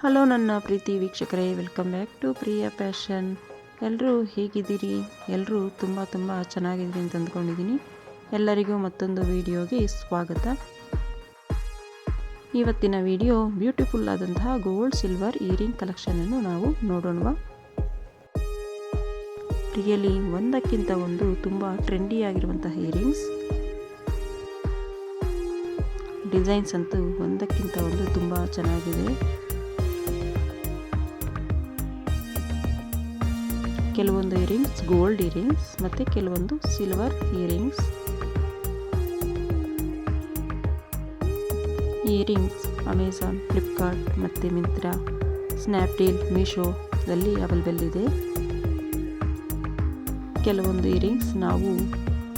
Hello ನನ್ನ ಪ್ರೀತಿ ವೀಕ್ಷಕರೇ, welcome back to Priya fashion. ಎಲ್ಲರೂ ಹೇಗಿದ್ದೀರಿ? ಎಲ್ಲರೂ ತುಂಬ ಚೆನ್ನಾಗಿದ್ದೀರಿ ಅಂತ ಅಂದ್ಕೊಂಡಿದ್ದೀನಿ. ಎಲ್ಲರಿಗೂ ಮತ್ತೊಂದು ವಿಡಿಯೋಗೆ ಸ್ವಾಗತ. ಇವತ್ತಿನ ವಿಡಿಯೋ ಬ್ಯೂಟಿಫುಲ್ ಆದಂತಹ ಗೋಲ್ಡ್ ಸಿಲ್ವರ್ ಇಯರಿಂಗ್ ಕಲೆಕ್ಷನನ್ನು ನಾವು ನೋಡೋಣ. ರಿಯಲಿ ಒಂದಕ್ಕಿಂತ ಒಂದು ತುಂಬ ಟ್ರೆಂಡಿ ಆಗಿರುವಂತಹ ಇಯರಿಂಗ್ಸ್. ಡಿಸೈನ್ಸ್ ಅಂತೂ ಒಂದಕ್ಕಿಂತ ಒಂದು ತುಂಬ ಚೆನ್ನಾಗಿದೆ. ಕೆಲವೊಂದು ಇಯರಿಂಗ್ಸ್ ಗೋಲ್ಡ್ ಇಯರಿಂಗ್ಸ್ ಮತ್ತು ಕೆಲವೊಂದು silver earrings. Earrings Amazon, Flipkart ಮತ್ತು ಮಿಂತ್ರಾ, ಸ್ನ್ಯಾಪ್ಡೀಲ್, ಮೀಶೋದಲ್ಲಿ ಅವೈಲೇಬಲ್ ಇದೆ. ಕೆಲವೊಂದು ಇಯರಿಂಗ್ಸ್ ನಾವು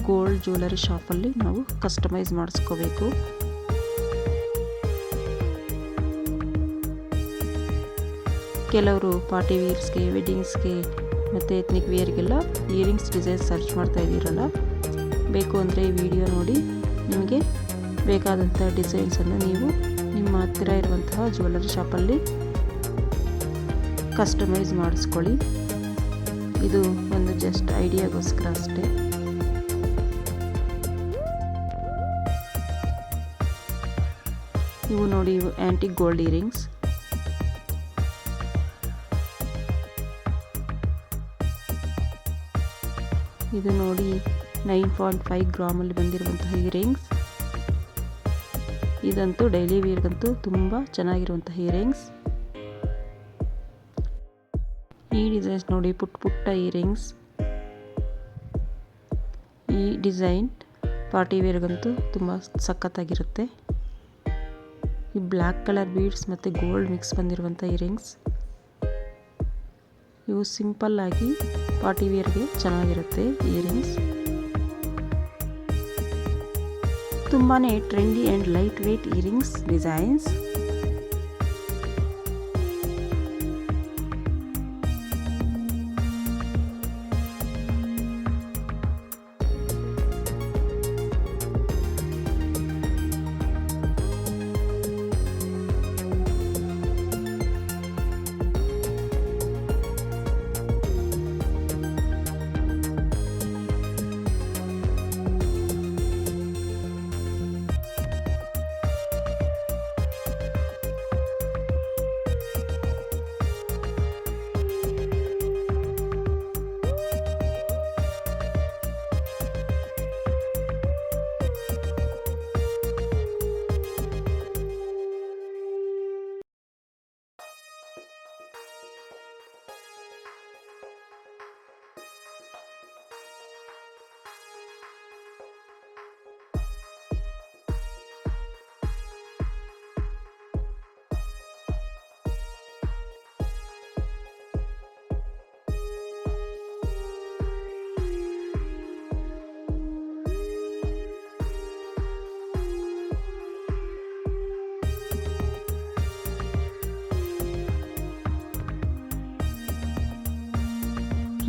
ಗೋಲ್ಡ್ ಜ್ಯುವೆಲರಿ ಶಾಪಲ್ಲಿ ನಾವು ಕಸ್ಟಮೈಸ್ ಮಾಡಿಸ್ಕೋಬೇಕು. ಕೆಲವರು ಪಾರ್ಟಿ ವೇರ್ಸ್ಗೆ, ವೆಡ್ಡಿಂಗ್ಸ್ಗೆ ಮತ್ತು ಎತ್ನಿಕ್ ವೇರ್ಗೆಲ್ಲ ಇಯರಿಂಗ್ಸ್ ಡಿಸೈನ್ ಸರ್ಚ್ ಮಾಡ್ತಾ ಇದ್ದೀರಲ್ಲ, ಬೇಕು ಅಂದರೆ ಈ ವಿಡಿಯೋ ನೋಡಿ ನಿಮಗೆ ಬೇಕಾದಂಥ ಡಿಸೈನ್ಸನ್ನು ನೀವು ನಿಮ್ಮ ಹತ್ತಿರ ಇರುವಂತಹ ಜ್ಯುವೆಲರಿ ಶಾಪಲ್ಲಿ ಕಸ್ಟಮೈಸ್ ಮಾಡಿಸ್ಕೊಳ್ಳಿ. ಇದು ಒಂದು ಜಸ್ಟ್ ಐಡಿಯಾಗೋಸ್ಕರ ಅಷ್ಟೇ. ಇವು ನೋಡಿ, ಇವು ಆ್ಯಂಟಿಕ್ ಗೋಲ್ಡ್ ಇಯರಿಂಗ್ಸ್. ಇದು ನೋಡಿ 9.5 ಗ್ರಾಮಲ್ಲಿ ಬಂದಿರುವಂತಹ ಇಯರಿಂಗ್ಸ್. ಇದಂತೂ ಡೈಲಿ ವೇರ್ಗಂತೂ ತುಂಬ ಚೆನ್ನಾಗಿರುವಂತಹ ಇಯರಿಂಗ್ಸ್. ಈ ಡಿಸೈನ್ಸ್ ನೋಡಿ, ಪುಟ್ಟ ಇಯರಿಂಗ್ಸ್. ಈ ಡಿಸೈನ್ ಪಾರ್ಟಿ ವೇರ್ಗಂತೂ ತುಂಬ ಸಖತ್ತಾಗಿರುತ್ತೆ. ಈ ಬ್ಲ್ಯಾಕ್ ಕಲರ್ ಬೀಡ್ಸ್ ಮತ್ತು ಗೋಲ್ಡ್ ಮಿಕ್ಸ್ ಬಂದಿರುವಂಥ ಇಯರಿಂಗ್ಸ್. ಇವು ಸಿಂಪಲ್ ಆಗಿ ಪಾರ್ಟಿ ವೇರ್ಗೆ ಚೆನ್ನಾಗಿರುತ್ತೆ ಇಯರಿಂಗ್ಸ್. ತುಂಬಾ trendy and light weight earrings designs.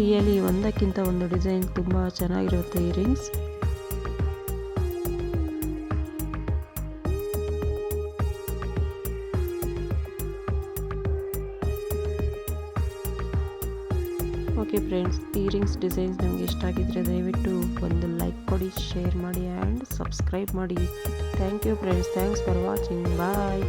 Really ಒಂದಕ್ಕಿಂತ ಒಂದು ಡಿಸೈನ್ ತುಂಬ ಚೆನ್ನಾಗಿರುತ್ತೆ earrings. Okay friends, earrings designs ನಿಮಗೆ ಇಷ್ಟ ಆಗಿದ್ದರೆ ದಯವಿಟ್ಟು ಒಂದು ಲೈಕ್ ಕೊಡಿ, ಶೇರ್ ಮಾಡಿ ಆ್ಯಂಡ್ ಸಬ್ಸ್ಕ್ರೈಬ್ ಮಾಡಿ. Thank you friends, thanks for watching. Bye.